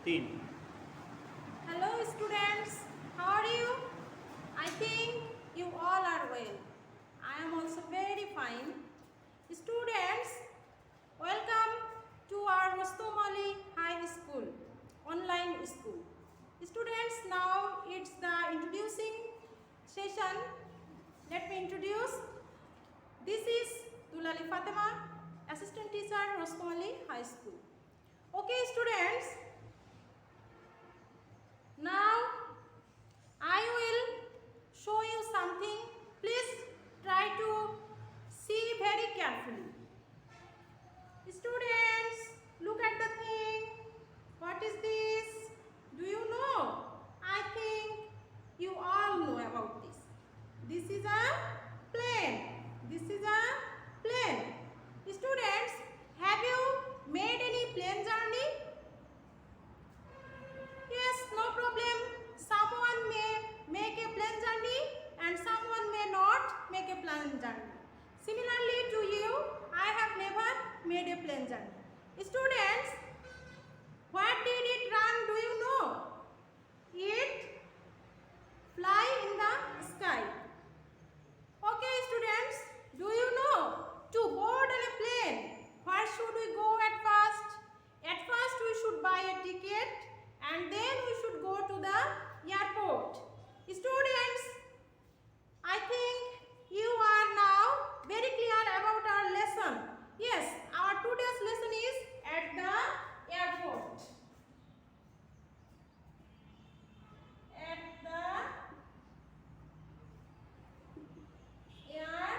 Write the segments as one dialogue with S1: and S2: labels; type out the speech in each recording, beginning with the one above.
S1: तीन।
S2: Hello students, how are you? I think you all are well. I am also very fine. Students, welcome to our Rustom Ali High School, online school. Students, now it's the introducing session. Let me introduce. This is Dulali Fatima, assistant teacher, Rustom Ali High School. Okay students, now I will show you something. Please try to see very carefully. Students, look at the thing. What is this? Do you know? I think you all know about this. This is a plane. This is a plane. Students, have you made any plane journey? Yes, no problem. Someone may make a plane journey and someone may not make a plane journey. Similarly to you, I have never made a plane journey. Students, what did it run? Do you know? It fly in the sky. Okay students, do you know? To board on a plane, where should we go at first? At first we should buy a ticket and then we should go to the airport. Students, I think you are now very clear about our lesson. Yes, our today's lesson is at the airport. At the airport.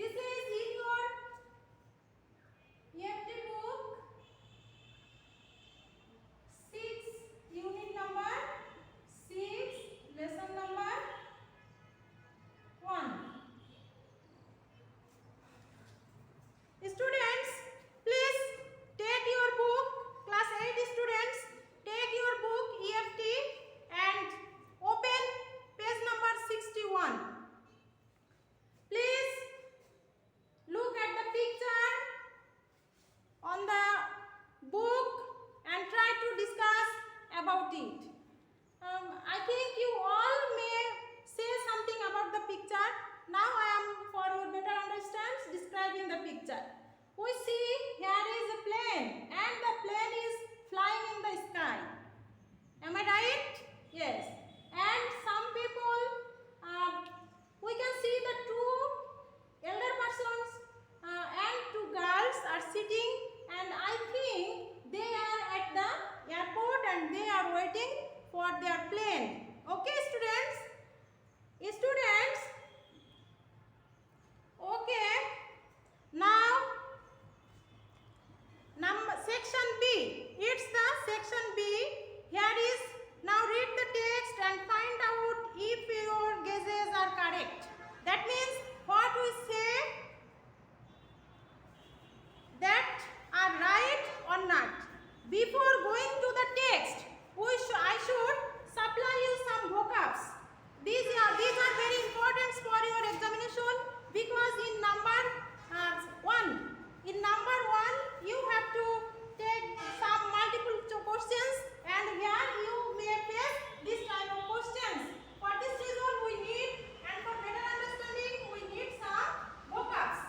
S2: This is in your EFT book, 6 unit number 6, lesson number 1. Students, please take your book, class 8 students, take your book EFT and open page number 61. Please look at the picture on the book and try to discuss about it. I think you all may say something about the picture. Now I am, for your better understanding, describing the picture. We see here is a plane and the plane is flying in the sky. Am I right? Yes. And some people, we can see the two elder persons and two girls are sitting, and I think they are at the airport and they are waiting for their plane. Okay students? Students? Okay. Now, section B. It's the section B. Here is, now read the text and find out if your guesses are correct. That means what we say that are right or not. Before going to the text, I should supply you some vocabs. These are very important for your examination, because in number 1, you have to take some multiple questions, and here you may face this type of questions. For this reason we need, and for better understanding, we need some vocabs.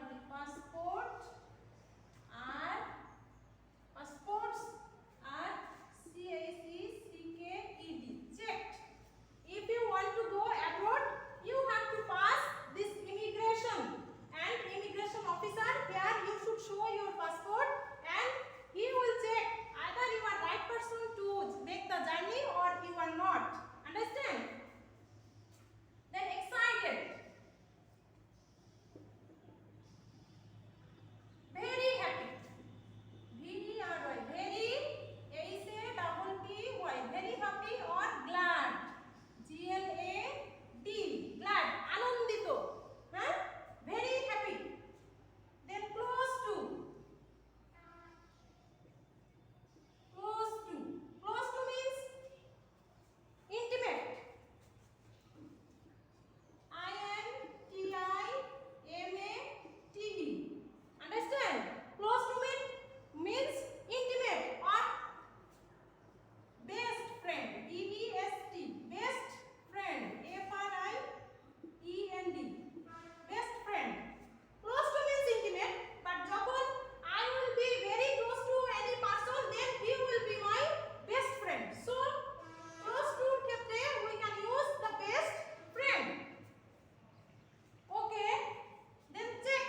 S2: the passport are passports are CACCKED checked. If you want to go abroad, you have to pass this immigration, and immigration officer here you should show your passport, and he will check either you are right person to make the journey or you are not. Understand? Then excited, very happy, VERY, very ACAPPY, very happy or glad, GLAD, glad, আনন্দিত, হ্যাঁ, very happy. Then close to, close to means intimate, INTIMATE. Understand? Close to means intimate or best friend, BEST, best friend, FRIEND, best friend. Close to means intimate, but যখন I will be very close to any person, then he will be my best friend. So close to ক্ষেত্রে we can use the best friend. Okay, then check,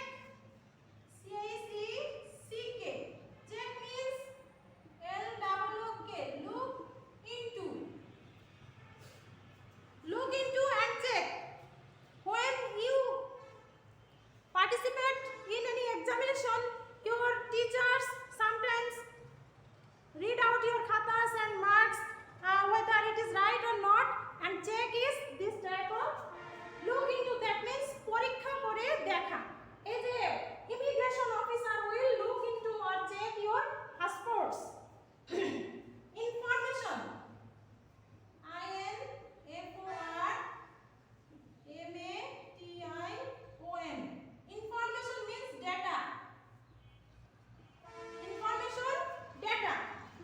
S2: CACCK, check means LOOK, look into and check. When you participate in any examination, your teachers sometimes read out your khatas and marks, whether it is right or not, and check is this type of look into, that means পরীক্ষা করে দেখা। এই যে immigration officer will look into or check your passports. Information, INFORMATION, information means data. Information, data,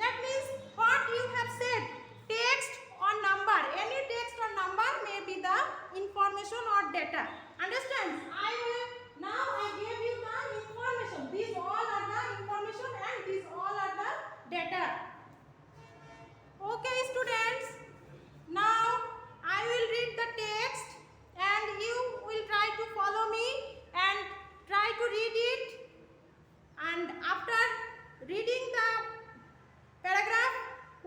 S2: that means what you have said, text or number, any text or number may be the information or data. Understand? Now I gave you the information. These all are the information and these all are the data. Okay students, now I will read the text and you will try to follow me and try to read it, and after reading the paragraph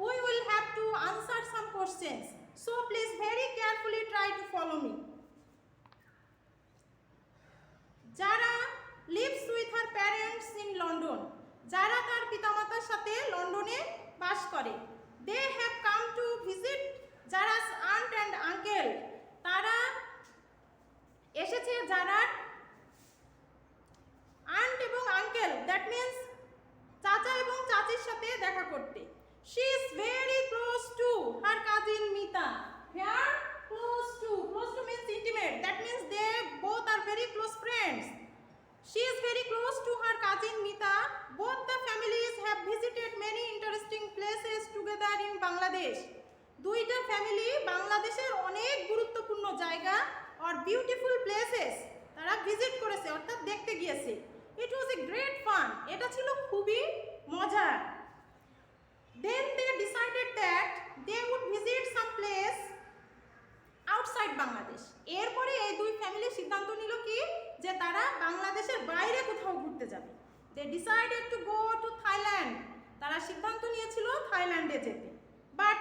S2: we will have to answer some questions. So please very carefully try to follow me. যারা lives with her parents in London, যারা তার পিতামাতার সাথে লন্ডনে বাস করে, they have come to visit Zara's aunt and uncle, তারা এসেছে জারার aunt এবং uncle, that means চাচা এবং চাচির সাথে দেখা করতে। She is very close to her cousin Mita. Here close to means intimate, that means they both are very close friends. She is very close to her cousin Mita. Both the families have visited many interesting places together in Bangladesh. দুইটা family বাংলাদেশের অনেক গুরুত্বপূর্ণ জায়গা or beautiful places তারা visit করেছে, অর্থাৎ দেখতে গিয়েছে। It was a great fun, এটা ছিল খুবই মজার। Then they decided that they would visit some place outside Bangladesh. এরপরে এই দুই ফ্যামিলি সিদ্ধান্ত নিল কি যে তারা বাংলাদেশের বাইরে কোথাও ঘুরতে যাবে। They decided to go to Thailand. তারা সিদ্ধান্ত নিয়েছিল থাইল্যান্ডে যেতে। But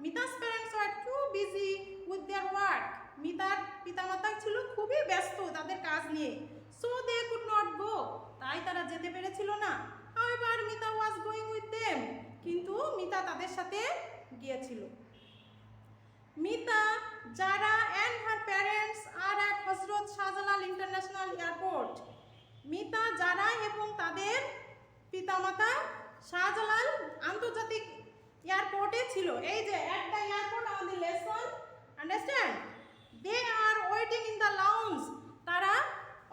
S2: Mita's parents were too busy with their work. মিতার পিতামাতা ছিল খুবই ব্যস্ত তাদের কাজ নিয়ে। So they could not go. তাই তারা যেতে পেরেছিল না। However, Mita was going with them. কিন্তু মিতা তাদের সাথে গিয়েছিল। Mita, Zara and her parents are at Hazrat Shahjalal International Airport. Mita, Zara এবং তাদের পিতামাতা শাহজালাল আন্তর্জাতিক এয়ারপোর্টে ছিল। এই যে at the airport আমাদের lesson, understand? They are waiting in the lounge. তারা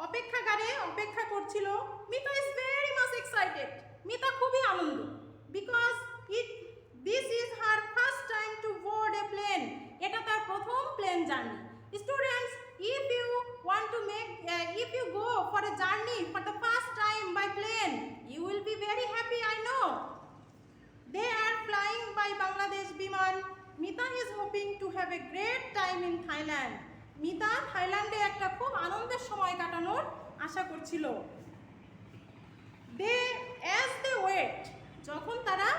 S2: অপেক্ষাগারে অপেক্ষা করছিল। Mita is very much excited. Mita খুবই আনন্দ because this is her first time to board a plane. এটা তার প্রথম plane journey. Students, if you want to make, if you go for a journey for the first time by plane, you will be very happy, I know. They are flying by Bangladesh Biman. Mita is hoping to have a great time in Thailand. Mita থাইল্যান্ডে একটা খুব আনন্দের সময় কাটানোর আশা করছিল। They, as they wait, যখন তারা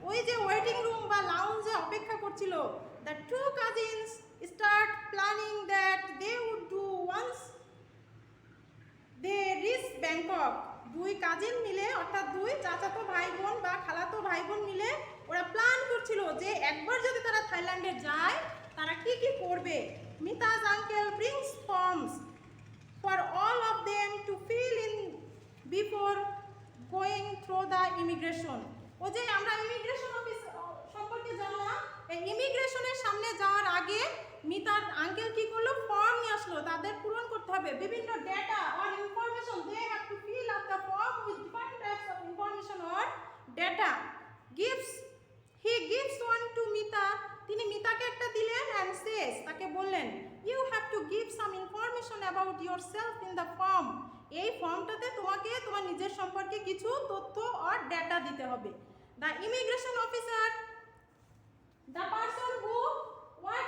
S2: ওই যে ওয়েটিং রুম বা লাউঞ্জে অপেক্ষা করছিল, the two cousins start planning that they would do once they reach Bangkok. দুই কাজিন মিলে, অর্থাৎ দুই চাচাতো ভাই বোন বা খালাতো ভাই বোন মিলে ওরা প্ল্যান করছিল যে একবার যদি তারা থাইল্যান্ডে যায় তারা কি কি করবে। মিতা's uncle brings forms for all of them to fill in before going through the immigration. ও যে আমরা ইমিগ্রেশন অফিস সম্পর্কে জানলাম, এই ইমিগ্রেশনের সামনে যাওয়ার আগে মিতার আঙ্কেল কি করলো, ফর্ম নিয়ে আসলো, তাদের পূরণ করতে হবে বিভিন্ন data or information. They have to fill up the form with different types of information or data. He gives one to Mita, তিনি মিতাকে একটা দিলেন অ্যান্ড সেজ, তাকে বললেন, you have to give some information about yourself in the form. এই ফর্মটাতে তোমাকে তোমার নিজের সম্পর্কে কিছু তথ্য অর ডেটা দিতে হবে। The immigration officer, the person who what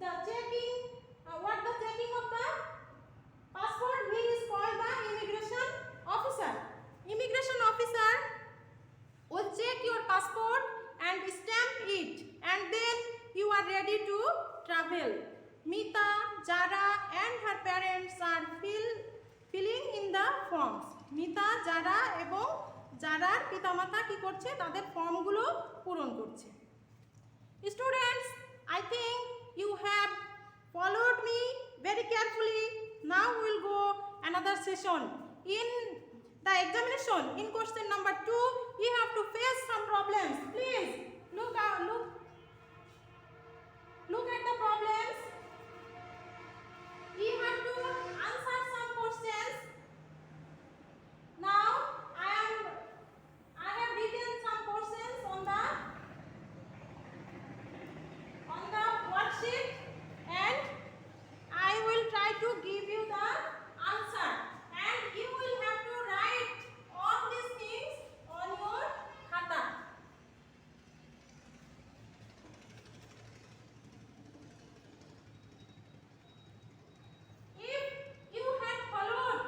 S2: the checking of the passport, he is called the immigration officer. Immigration officer will check your passport and stamp it, and then you are ready to travel. Mita, Jara and her parents are filling in the forms. Mita, Jara এবং যারার পিতামাতা কি করছে, তাদের ফর্মগুলো পূরণ করছে। Students, I think you have followed me very carefully. Now we will go another session. In the examination, in question number 2, you have to face some problems. Please look at the problems. You have to answer some questions. Now I have written some questions on the worksheet, and I will try to give you the answer, and you will have to write all these things on your khata. If you had followed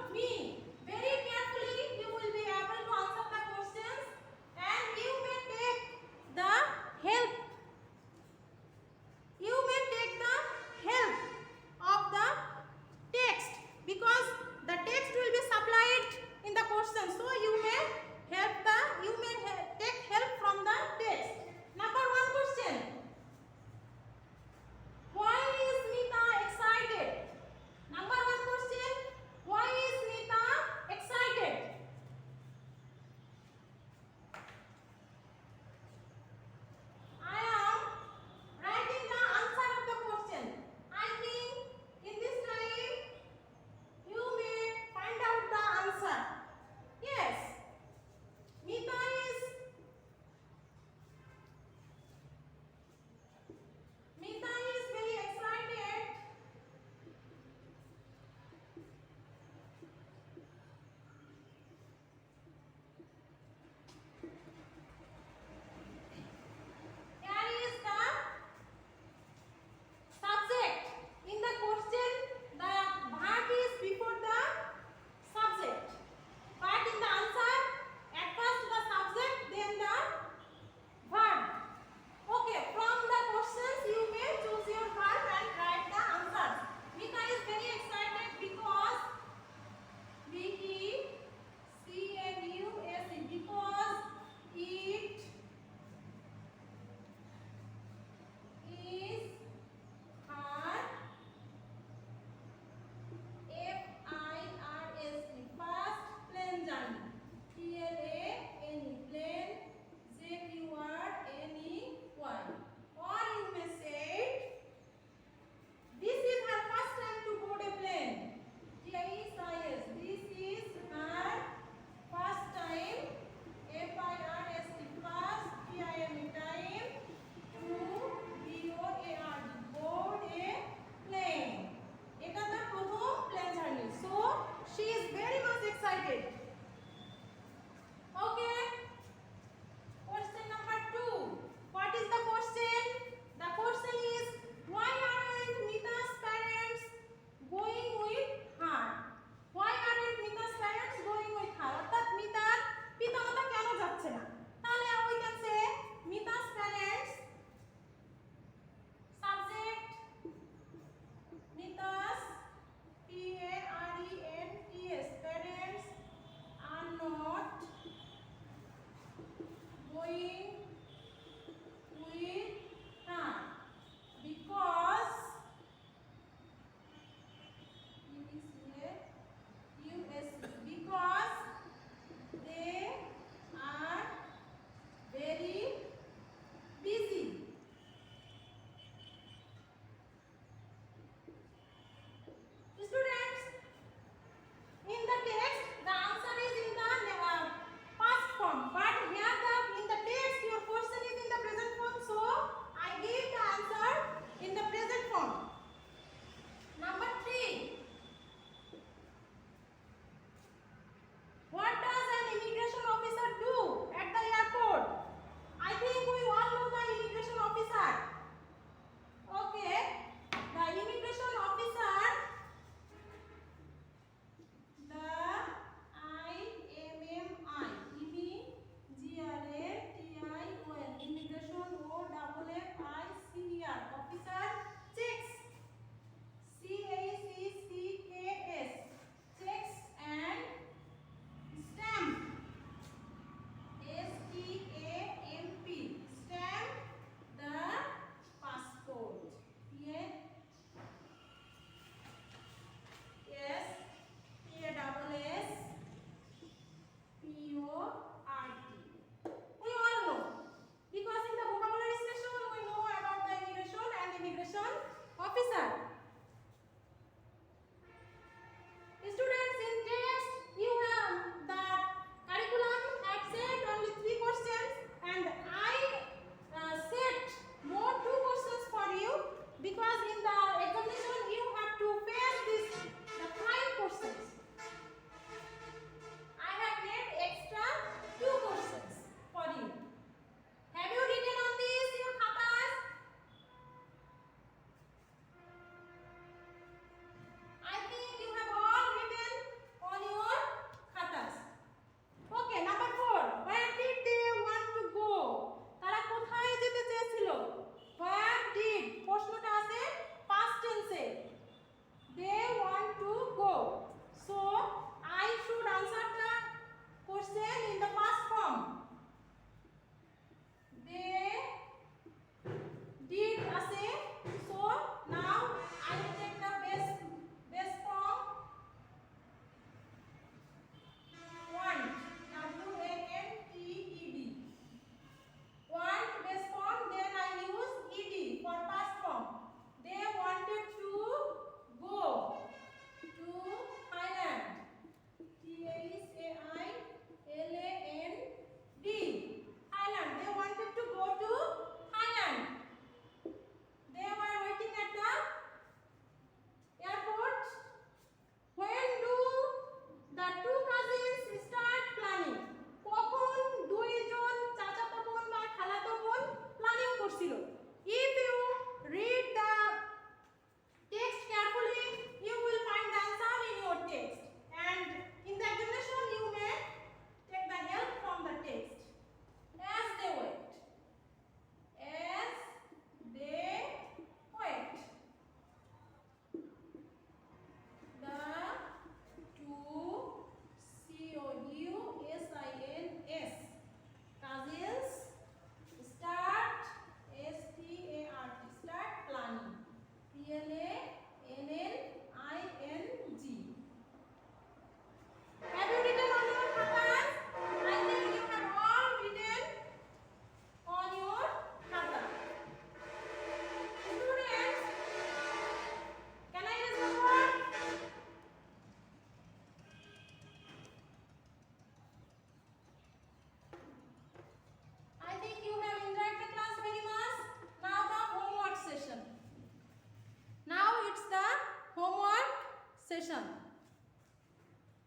S2: session.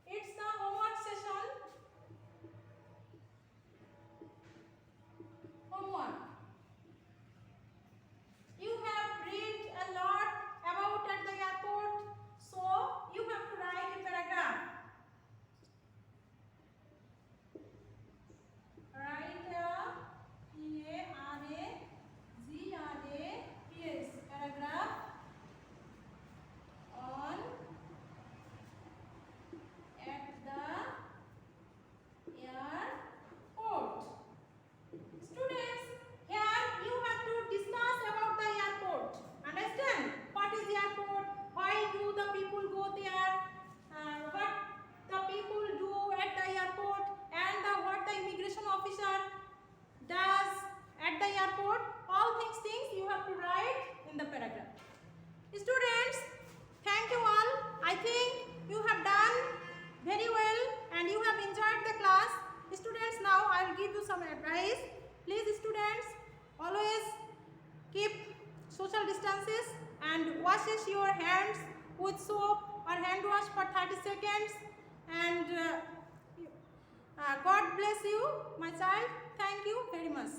S2: It's the homework session. Homework. You have read a lot about at the airport, so you have to write a paragraph. Write a P-A-R-A-G-R-A-P-H paragraph on at the airport. Students, here you have to discuss about the airport. Understand? What is the airport? Why do the people go there? What the people do at the airport? And what the immigration officer does at the airport? All things you have to write in the paragraph. Students, thank you all. I think you have done very well and you have enjoyed the class. Students, now I will give you some advice. Please students, always keep social distances and washes your hands with soap or hand wash for 30 seconds. And God bless you, my child. Thank you very much.